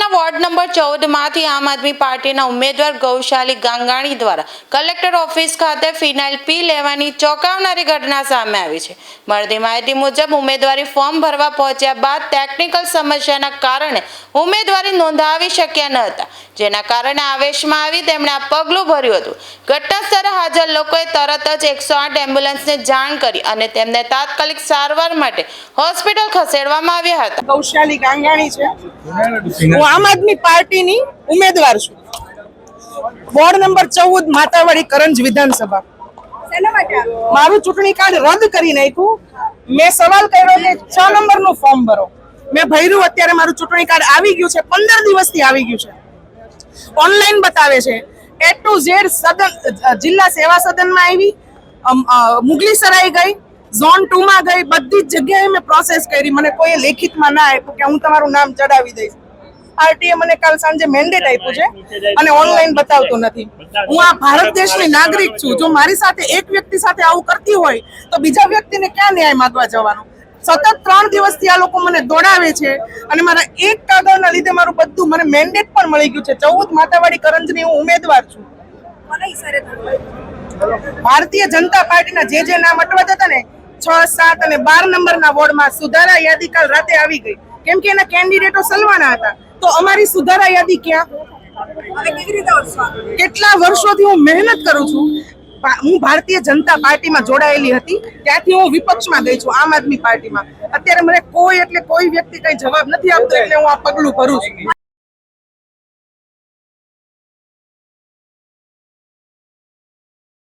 શહેરના ward number 14 માંથી આમ આદમી પાર્ટીના ઉમેદવાર ગૌશાલી ગાંગાણી દ્વારા કલેક્ટર ઓફિસ ખાતે ફિનાઇલ પી લેવાની ચોંકાવનારી ઘટના સામે આવી છે। મળતી માહિતી મુજબ ઉમેદવારી ફોર્મ ભરવા પહોંચ્યા બાદ ટેકનિકલ સમસ્યાના કારણે ઉમેદવારી નોંધાવી શક્યા ન હતા, જેના કારણે આવેશમાં આવી તેમણે આ પગલું ભર્યું હતું। ઘટના સ્થળે હાજર લોકોએ તરત જ 108 એમ્બ્યુલન્સને જાણ કરી અને તેમને તાત્કાલિક સારવાર માટે હોસ્પિટલ ખસેડવામાં આવ્યા હતા। ગૌશાલી ગાંગાણી છે, હું આમ આદમી પાર્ટીની ઉમેદવાર છું। વોર્ડ નંબર 14 માતાવાડી કરંજ વિધાનસભા। મારું ચૂંટણી કાર્ડ રદ કરી નાખ્યું। મેં સવાલ કર્યો કે 6 નંબરનું ફોર્મ ભરો, મેં ભર્યું। અત્યારે મારું ચૂંટણી કાર્ડ આવી ગયું છે, 15 દિવસથી આવી ગયું છે, ઓનલાઈન બતાવે છે। A to Z સદન જિલ્લા સેવા સદનમાં આવી, મુગલી સરાઈ ગઈ, ઝોન 2 માં ગઈ, બધી જ જગ્યાએ મેં પ્રોસેસ કરી। મને કોઈ લેખિતમાં ના આપ્યું કે હું તમારું નામ ચડાવી દઈશ। પાર્ટીએ મને કાલ સાંજે મેન્ડેટ આપ્યું છે અને ઓનલાઈન બતાવતું નથી। હું આ ભારત દેશની નાગરિક છું। જો મારી સાથે એક વ્યક્તિ સાથે આવું કરતી હોય તો બીજા વ્યક્તિને ક્યાં ન્યાય માંગવા જવાનું? સતત 3 દિવસથી આ લોકો મને દોડાવે છે અને મારા એક કાગળના લીધે મારું બધું, મને મેન્ડેટ પણ મળી ગયું છે। 14 માતાવાડી કરંજની હું ઉમેદવાર છું। ભારતીય જનતા પાર્ટીના જે નામ અટવાતા હતા ને 6, 7 અને 12 નંબરના વોર્ડમાં સુધારા યાદી કાલ રાતે આવી ગઈ, કેમ કે એના કેન્ડિડેટો સલવાના હતા। તો અમારી સુધારા યાદી ક્યાં? કેટલા વર્ષોથી હું મહેનત કરું છું। હું ભારતીય જનતા પાર્ટીમાં જોડાયેલી હતી, ત્યાંથી હું વિપક્ષમાં ગઈ છું આમ આદમી પાર્ટીમાં। અત્યારે મને કોઈ વ્યક્તિ કઈ જવાબ નથી આપતો, એટલે હું આ પગલું ભરું છું।